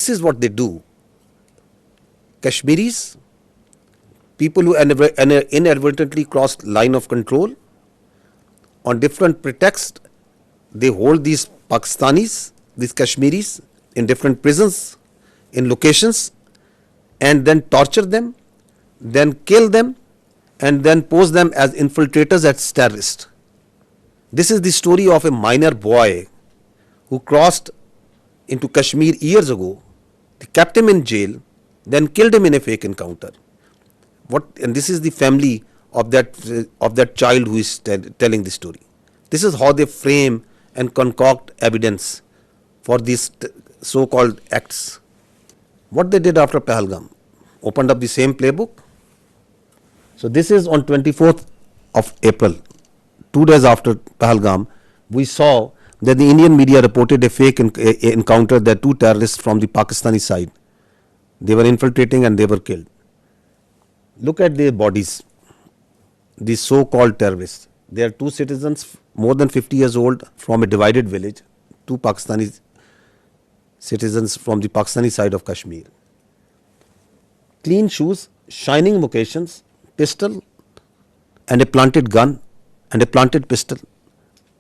this is what they do. Kashmiris, people who inadvertently crossed line of control, on different pretexts, they hold these Pakistanis, these Kashmiris, in different prisons, in locations, and then torture them, then kill them, and then pose them as infiltrators as terrorists. This is the story of a minor boy who crossed into Kashmir years ago. They kept him in jail, then killed him in a fake encounter. And this is the family of that child who is telling the story. This is how they frame and concoct evidence for these so-called acts. What they did after Pahalgam, opened up the same playbook. So this is on 24th of April, 2 days after Pahalgam, we saw that the Indian media reported a fake encounter that 2 terrorists from the Pakistani side, they were infiltrating and they were killed. Look at their bodies, these so-called terrorists. They are 2 citizens more than 50 years old from a divided village, 2 Pakistani citizens from the Pakistani side of Kashmir. Clean shoes, shining vocations, pistol and a planted gun and a planted pistol.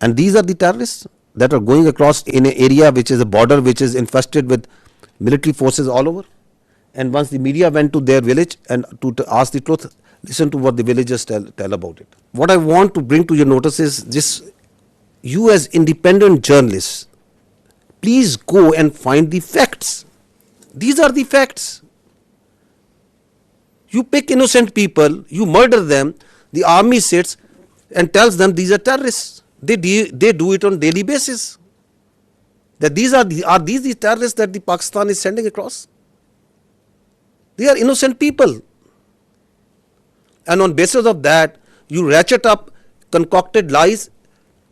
And these are the terrorists that are going across in an area which is a border which is infested with military forces all over. And once the media went to their village and to ask the truth, listen to what the villagers tell about it. What I want to bring to your notice is this: you as independent journalists, please go and find the facts. These are the facts. You pick innocent people, you murder them, the army sits and tells them these are terrorists. They do it on daily basis. That these are these the terrorists that the Pakistan is sending across? They are innocent people. And on basis of that, you ratchet up concocted lies,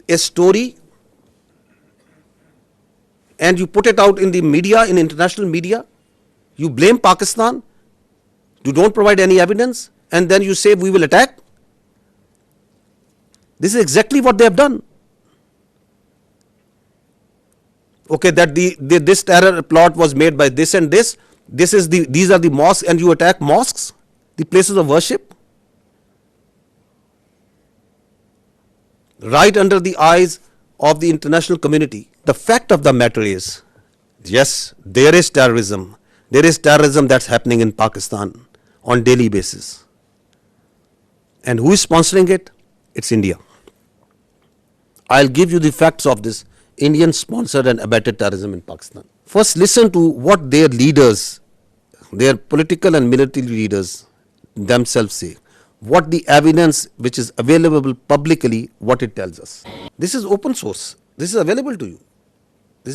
a story, and you put it out in the media, in international media. You blame Pakistan. You don't provide any evidence, and then you say we will attack. This is exactly what they have done. Okay, that this terror plot was made by this and this. These are the mosques, and you attack mosques, the places of worship, right under the eyes of the international community. The fact of the matter is, yes, there is terrorism. There is terrorism that's happening in Pakistan on daily basis. And who is sponsoring it? It's India. I'll give you the facts of this Indian sponsored and abetted terrorism in Pakistan. First, listen to what their leaders, their political and military leaders themselves say. What the evidence which is available publicly, what it tells us. This is open source. This is available to you.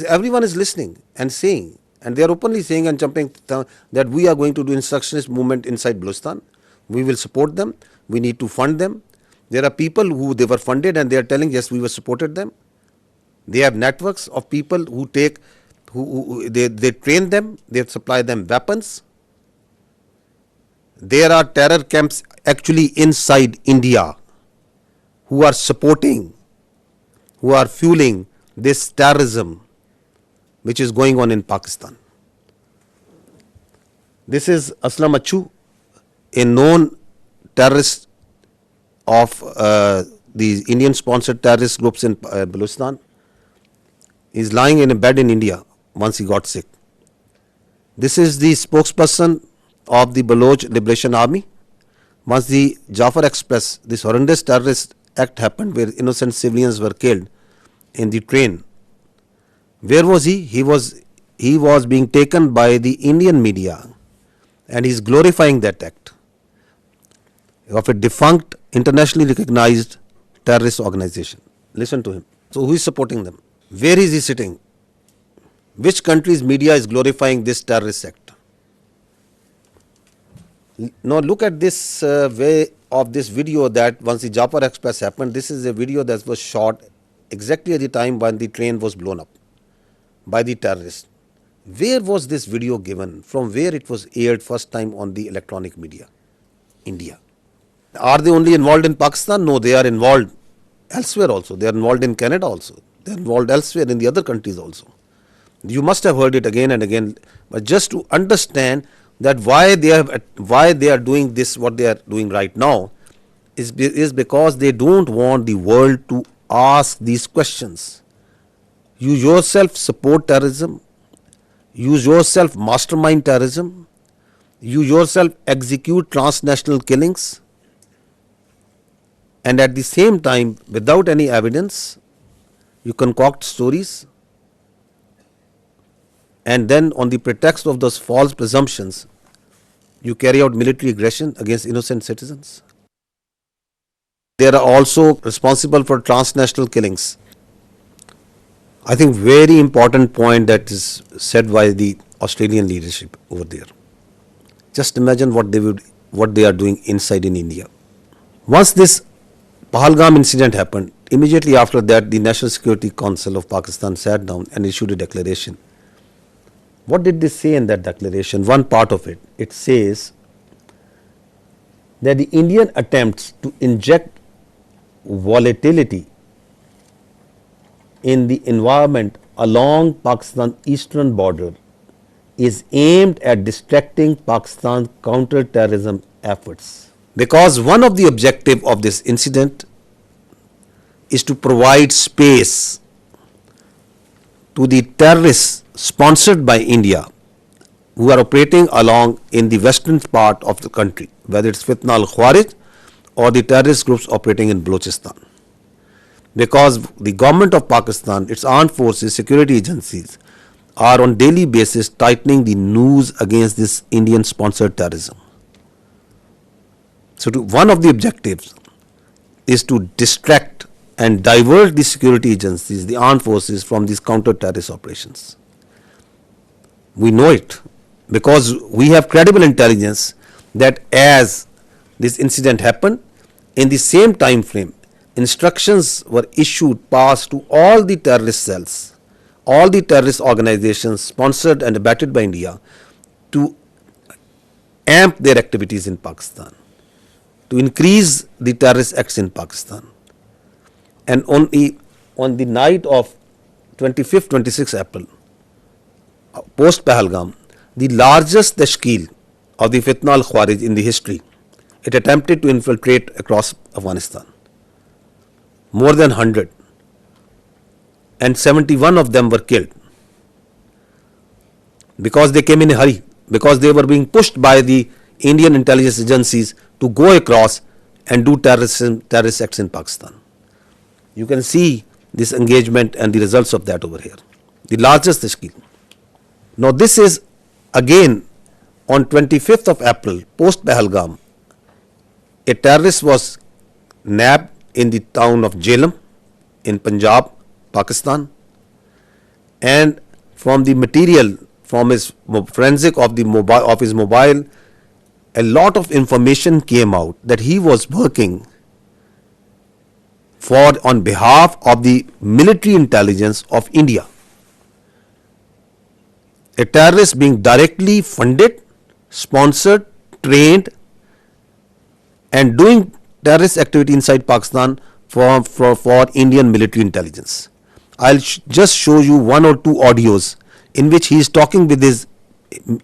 Everyone is listening and saying, and they are openly saying and jumping that we are going to do insurrectionist movement inside Balochistan. We will support them. We need to fund them. There are people who they were funded and they are telling, yes, we were supported them. They have networks of people who they train them, they supply them weapons. There are terror camps actually inside India who are supporting, who are fueling this terrorism which is going on in Pakistan. This is Aslam Achu, a known terrorist of these Indian sponsored terrorist groups in Balochistan. He's lying in a bed in India once he got sick. This is the spokesperson of the Baloch Liberation Army. Once the Jafar Express, this horrendous terrorist act happened where innocent civilians were killed in the train. Where was he? He was being taken by the Indian media, and he's glorifying that act of a defunct, internationally recognized terrorist organization. Listen to him. So who is supporting them? Where is he sitting? Which country's media is glorifying this terrorist act? Now look at this way of this video that once the Jafar Express happened. This is a video that was shot exactly at the time when the train was blown up by the terrorists. Where was this video given? From where it was aired first time on the electronic media? India. Are they only involved in Pakistan? No, they are involved elsewhere also. They are involved in Canada also. They are involved elsewhere in the other countries also. You must have heard it again and again, but just to understand that why they are doing this, what they are doing right now, is because they don't want the world to ask these questions. You yourself support terrorism. You yourself mastermind terrorism. You yourself execute transnational killings. And at the same time, without any evidence, you concoct stories. And then, on the pretext of those false presumptions, you carry out military aggression against innocent citizens. They are also responsible for transnational killings. I think very important point that is said by the Australian leadership over there. Just imagine what they are doing inside in India. Once this Pahalgam incident happened, immediately after that, the National Security Council of Pakistan sat down and issued a declaration. What did they say in that declaration? One part of it, it says that the Indian attempts to inject volatility in the environment along Pakistan's eastern border is aimed at distracting Pakistan's counter-terrorism efforts. Because one of the objectives of this incident is to provide space to the terrorists sponsored by India who are operating along in the western part of the country, whether it's Fitna al-Khawarij or the terrorist groups operating in Balochistan. Because the government of Pakistan, its armed forces, security agencies are on daily basis tightening the noose against this Indian sponsored terrorism. So one of the objectives is to distract and divert the security agencies, the armed forces, from these counter-terrorist operations. We know it because we have credible intelligence that as this incident happened, in the same time frame, instructions were issued, passed to all the terrorist cells, all the terrorist organizations sponsored and abetted by India to amp their activities in Pakistan, to increase the terrorist acts in Pakistan. And on the night of 25th, 26th April, post Pahalgam, the largest tashkeel of the Fitna al-Khawarij in the history, it attempted to infiltrate across Afghanistan. More than 100. And 71 of them were killed. Because they came in a hurry, because they were being pushed by the Indian intelligence agencies to go across and do terrorist acts in Pakistan. You can see this engagement and the results of that over here. The largest tashkeel. Now this is again on 25th of April, post Pahalgam, a terrorist was nabbed in the town of Jhelum in Punjab, Pakistan, and from the material, from his forensic of his mobile, a lot of information came out that he was working on behalf of the military intelligence of India. A terrorist being directly funded, sponsored, trained, and doing terrorist activity inside Pakistan for Indian military intelligence. I'll just show you one or two audios in which he is talking with his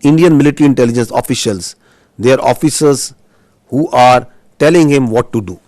Indian military intelligence officials, their officers who are telling him what to do.